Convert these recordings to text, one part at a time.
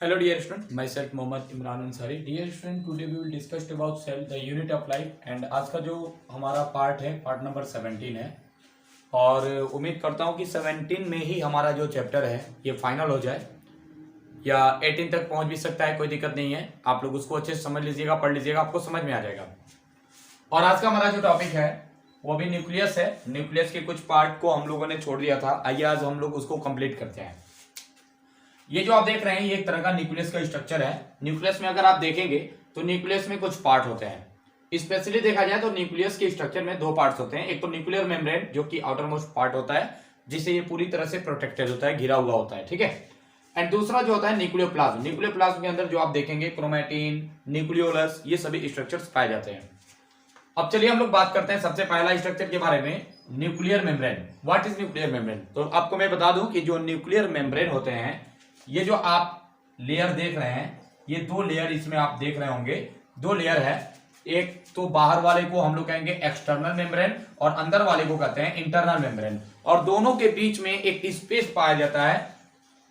Hello dear student, myself Mohammad Imran Ansari. Dear student, today we will discuss about cell, the unit of life and आज का जो हमारा part है part number 17 है और उम्मीद करता हूँ कि 17 में ही हमारा जो चैप्टर है ये फाइनल हो जाए या 18 तक पहुँच भी सकता है, कोई दिक्कत नहीं है। आप लोग उसको अच्छे से समझ लीजिएगा, पढ़ लीजिएगा, आपको समझ में आ जाएगा। और आज का हमारा जो टॉपिक है वो भी न्यूक्लियस है। न्यूक्लियस के कुछ पार्ट को हम लोगों ने छोड़ दिया था, आइए आज हम लोग उसको कंप्लीट करते हैं। ये जो आप देख रहे हैं ये एक तरह का न्यूक्लियस का स्ट्रक्चर है। न्यूक्लियस में अगर आप देखेंगे तो न्यूक्लियस में कुछ पार्ट होते हैं। स्पेशली देखा जाए तो न्यूक्लियस के स्ट्रक्चर में दो पार्ट्स होते हैं। एक तो न्यूक्लियर मेम्ब्रेन जो कि आउटर मोस्ट पार्ट होता है, जिससे ये पूरी तरह से प्रोटेक्टेड होता है, घिरा हुआ होता है, ठीक है। एंड दूसरा जो होता है न्यूक्लियोप्लाज्म। न्यूक्लियोप्लाज्म के अंदर जो आप देखेंगे क्रोमैटिन, न्यूक्लियोलस, ये सभी स्ट्रक्चर्स पाए जाते हैं। अब चलिए हम लोग बात करते हैं सबसे पहला स्ट्रक्चर के बारे में, nuclear membrane. What is nuclear membrane? तो आपको मैं बता दूं कि जो न्यूक्लियर मेम्ब्रेन होते हैं, ये जो आप लेयर देख रहे हैं, ये दो लेयर इसमें आप देख रहे होंगे, दो लेयर है। एक तो बाहर वाले को हम लोग कहेंगे एक्सटर्नल मेम्ब्रेन और अंदर वाले को कहते हैं इंटरनल मेम्ब्रेन। और दोनों के बीच में एक स्पेस पाया जाता है,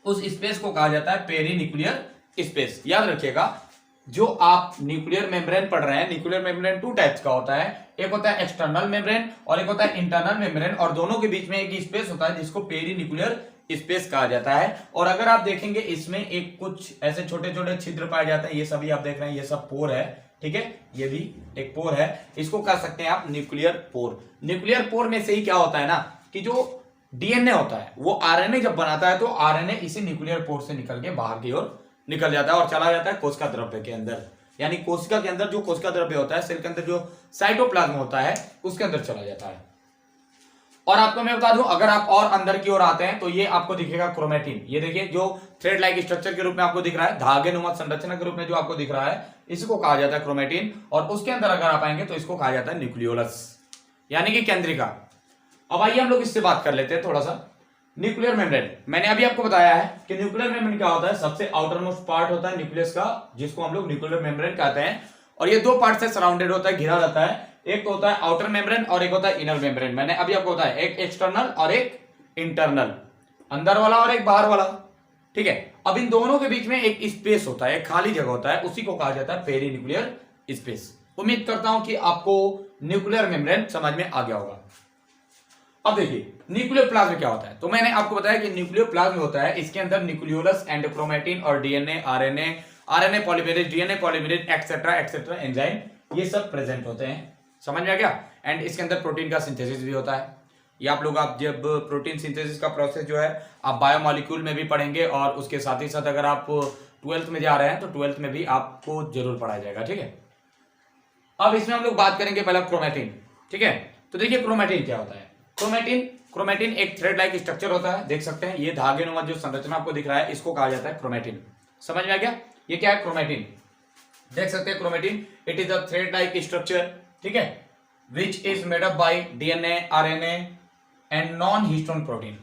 उस स्पेस को कहा जाता है पेरीन्यूक्लियर स्पेस। याद रखिएगा, जो आप न्यूक्लियर मेम्ब्रेन पढ़ रहे हैं, न्यूक्लियर मेम्ब्रेन टू टाइप्स का होता है, एक होता है एक्सटर्नल मेम्ब्रेन और एक होता है इंटरनल मेम्ब्रेन, और दोनों के बीच में एक स्पेस होता है जिसको पेरीन्यूक्लियर स्पेस कहा जाता है। और अगर आप देखेंगे इसमें एक कुछ ऐसे छोटे छोटे छिद्र पाए जाते हैं, ये सभी आप देख रहे हैं, ये सब पोर है, ठीक है, ये भी एक पोर है, इसको कह सकते हैं आप न्यूक्लियर पोर। न्यूक्लियर पोर में से ही क्या होता है ना कि जो डीएनए होता है वो आरएनए जब बनाता है तो आरएनए इसी न्यूक्लियर पोर से निकल के बाहर की ओर निकल जाता है और चला जाता है कोशिका द्रव्य के अंदर। यानी कोशिका के अंदर जो कोशिका द्रव्य होता है, सेल के अंदर जो साइटोप्लाज्म होता है, उसके अंदर चला जाता है। और आपको मैं बता दूं, अगर आप और अंदर की ओर आते हैं तो ये आपको दिखेगा क्रोमैटिन। ये देखिए जो थ्रेड लाइक स्ट्रक्चर के रूप में आपको दिख रहा है, धागे नुमा संरचना के रूप में जो आपको दिख रहा है, इसको कहा जाता है क्रोमैटिन। और उसके अंदर अगर आप आएंगे तो इसको कहा जाता है न्यूक्लियोलस, यानी कि केंद्रिका। अब आइए हम लोग इससे बात कर लेते हैं थोड़ा सा। न्यूक्लियर मेम्ब्रेन, मैंने अभी आपको बताया है कि न्यूक्लियर मेम्ब्रेन क्या होता है, सबसे आउटर मोस्ट पार्ट होता है न्यूक्लियस का, जिसको हम लोग न्यूक्लियर मेम्ब्रेन कहते हैं। और ये दो पार्ट से सराउंडेड होता है, घिरा रहता है। एक तो होता है आउटर मेम्ब्रेन और एक होता है इनर मेम्ब्रेन। मैंने अभी आपको बताया, एक एक्सटर्नल और एक इंटरनल, अंदर वाला और एक बाहर वाला, ठीक है। अब इन दोनों के बीच में एक स्पेस होता है, एक खाली जगह होता है, उसी को कहा जाता है पेरीन्यूक्लियर स्पेस। उम्मीद करता हूं कि आपको न्यूक्लियर मेम्ब्रेन समझ में आ गया होगा। अब देखिए न्यूक्लियर प्लाज्म क्या होता है। तो मैंने आपको बताया कि न्यूक्लियर प्लाज्म होता है, इसके अंदर न्यूक्लियोलस एंड क्रोमैटिन और DNA, RNA polymerase, DNA polymerase, etcetera etcetera enzyme, ये सब प्रेजेंट होते हैं। समझ में आ गया? एंड इसके अंदर प्रोटीन का सिंथेसिस भी होता है। ये आप लोग, आप जब प्रोटीन सिंथेसिस का प्रोसेस जो है आप बायोमॉलिक्यूल में भी पढ़ेंगे, और उसके साथ ही साथ अगर आप 12th में जा रहे हैं तो 12th में भी आपको जरूर पढ़ाया जाएगा, ठीक है। अब इसमें हम लोग बात करेंगे पहला क्रोमैटिन, ठीक है। तो देखिए क्रोमैटिन क्या होता है। क्रोमैटिन एक थ्रेड लाइक स्ट्रक्चर होता है, देख सकते हैं, ये धागे नुमा जो संरचना आपको दिख रहा है, इसको कहा जाता है क्रोमैटिन। समझ में आ गया? ये क्या है क्रोमैटिन, देख सकते हैं chromatin, it is a thread like structure, ठीक है, which is made up by DNA, RNA and non histone protein.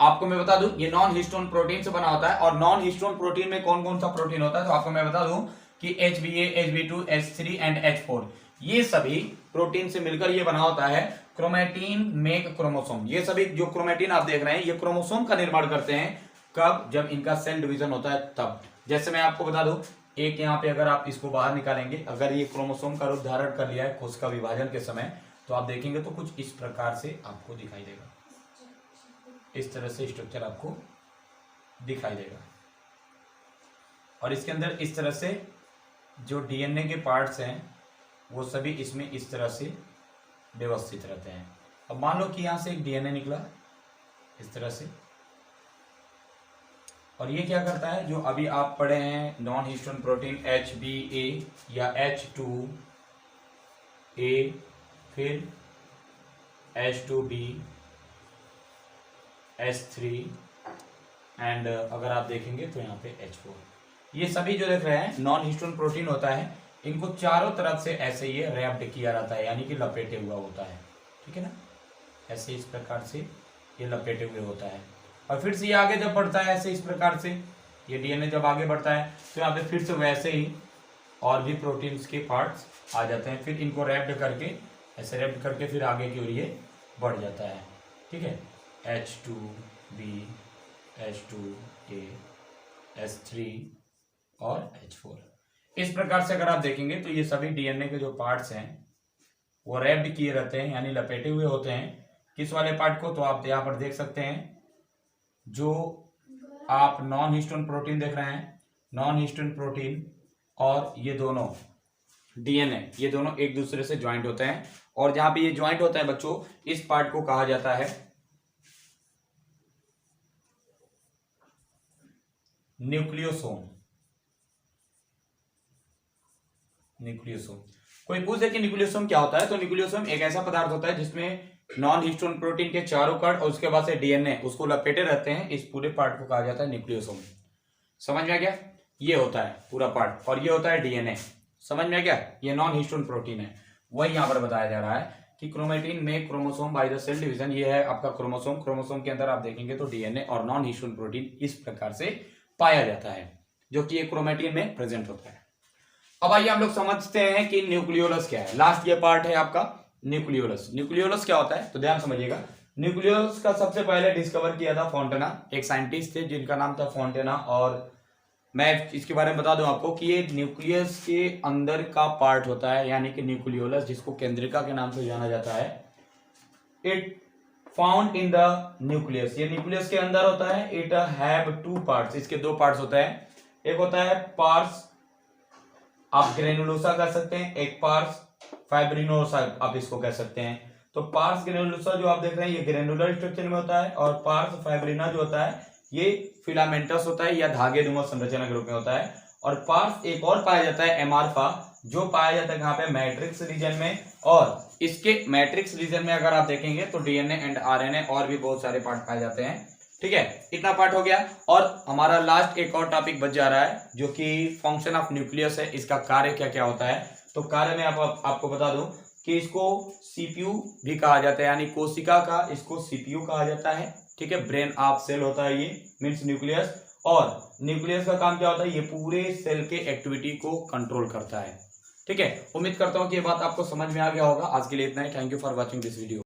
आपको मैं बता दूं ये नॉन हिस्टोन प्रोटीन से बना होता है। और नॉन हिस्टोन प्रोटीन में कौन कौन सा प्रोटीन होता है, तो आपको मैं बता दूं कि HBA, HB2, H3 and H4, ये सभी प्रोटीन से मिलकर ये बना होता है क्रोमैटिन मेक क्रोमोसोम। ये सभी जो क्रोमैटिन आप देख रहे हैं, ये क्रोमोसोम का निर्माण करते हैं। कब? जब इनका सेल डिवीजन होता है तब। जैसे मैं आपको बता दूं, एक यहाँ पे अगर आप इसको बाहर निकालेंगे, अगर ये क्रोमोसोम का रूप धारण कर लिया है कोशिका विभाजन के समय, तो आप देखेंगे तो कुछ इस प्रकार से आपको दिखाई देगा, इस तरह से स्ट्रक्चर आपको दिखाई देगा। और इसके अंदर इस तरह से जो डीएनए के पार्ट्स हैं वो सभी इसमें इस तरह से व्यवस्थित रहते हैं। अब मान लो कि यहां से एक डीएनए निकला इस तरह से, और ये क्या करता है, जो अभी आप पढ़े हैं नॉन हिस्टोन प्रोटीन HBA या H2A, फिर H2B, H3 एंड अगर आप देखेंगे तो यहाँ पे H4, ये सभी जो देख रहे हैं नॉन हिस्टोन प्रोटीन होता है। इनको चारों तरफ से ऐसे ये रैप्ड किया रहता है, यानी कि लपेटे हुआ होता है, ठीक है ना, ऐसे इस प्रकार से ये लपेटे हुए होता है। और फिर से ये आगे जब बढ़ता है ऐसे इस प्रकार से, ये डीएनए जब आगे बढ़ता है तो यहाँ पे फिर से वैसे ही और भी प्रोटीन्स के पार्ट्स आ जाते हैं, फिर इनको रैप्ड करके, ऐसे रैप्ड करके फिर आगे की ओर ये बढ़ जाता है, ठीक है। H2B, H2A, H3 और H4। इस प्रकार से अगर आप देखेंगे तो ये सभी डीएनए के जो पार्ट्स हैं वो रैप्ड किए रहते हैं, यानी लपेटे हुए होते हैं। किस वाले पार्ट को? तो आप यहाँ पर देख सकते हैं, जो आप नॉन हिस्टोन प्रोटीन देख रहे हैं, नॉन हिस्टोन प्रोटीन और ये दोनों डीएनए, ये दोनों एक दूसरे से ज्वाइंट होते हैं। और जहां पे ये ज्वाइंट होता है बच्चों, इस पार्ट को कहा जाता है न्यूक्लियोसोम। न्यूक्लियोसोम। कोई पूछे कि न्यूक्लियोसोम क्या होता है, तो न्यूक्लियोसोम एक ऐसा पदार्थ होता है जिसमें नॉन हिस्टोन प्रोटीन के चारों कण और उसके बाद से डीएनए उसको लपेटे रहते हैं। इस पूरे पार्ट को कहा जाता है न्यूक्लियोसोम। समझ में आ गया? ये होता है पूरा पार्ट और ये होता है डीएनए। समझ में आ गया? ये नॉन हिस्टोन प्रोटीन है। वही यहां पर बताया जा रहा है कि क्रोमेटिन में chromosome by the cell division, ये है आपका क्रोमोसोम। क्रोमोसोम के अंदर आप देखेंगे तो डीएनए और नॉन हिस्टोन प्रोटीन इस प्रकार से पाया जाता है, जो कि एक क्रोमेटिन में प्रेजेंट होता है। अब आइए हम लोग समझते हैं कि न्यूक्लियोलस क्या है। लास्ट ये पार्ट है आपका न्यूक्लियोलस। न्यूक्लियोलस क्या होता है तो ध्यान समझिएगा। न्यूक्लियोलस का सबसे पहले डिस्कवर किया था फोंटेना, एक साइंटिस्ट थे जिनका नाम था फोंटेना। और मैं इसके बारे में बता दूं आपको कि ये न्यूक्लियस के अंदर का पार्ट होता है, यानी कि न्यूक्लियोलस, जिसको केंद्रिका के नाम से जाना जाता है। It found in the nucleus, ये न्यूक्लियस के अंदर होता है। इट हैव टू पार्ट्स, इसके दो पार्ट्स होते हैं। एक होता है पार्स आप ग्रेनुलोसा कह सकते हैं, एक पार्स फाइब्रिनोसा आप इसको कह सकते हैं। तो पार्स ग्रेनुलोसा जो आप देख रहे हैं ये ग्रेनुलर स्ट्रक्चर में होता है, और पार्स फाइब्रिना जो होता है ये फिलामेंटस होता है या धागेनुमा संरचना के रूप में होता है। और पार्स एक और पाया जाता है एमार्फा, जो पाया जाता है कहां पे? मैट्रिक्स रीजन में। और इसके मैट्रिक्स रीजन में अगर आप देखेंगे तो डीएनए एंड आरएनए और भी बहुत सारे पार्ट पाए जाते हैं। ठीक है, इतना पार्ट हो गया। और हमारा लास्ट एक और टॉपिक बच जा रहा है, जो कि फंक्शन ऑफ न्यूक्लियस है। इसका कार्य क्या क्या होता है? तो कार्य में आपको बता दूं कि इसको सीपीयू भी कहा जाता है, यानी कोशिका का इसको सीपीयू कहा जाता है। ठीक है, ब्रेन ऑफ सेल होता है ये, मीन्स न्यूक्लियस। और न्यूक्लियस का काम क्या होता है? ये पूरे सेल के एक्टिविटी को कंट्रोल करता है। ठीक है, उम्मीद करता हूं कि ये बात आपको समझ में आ गया होगा। आज के लिए इतना ही। Thank you for watching this video.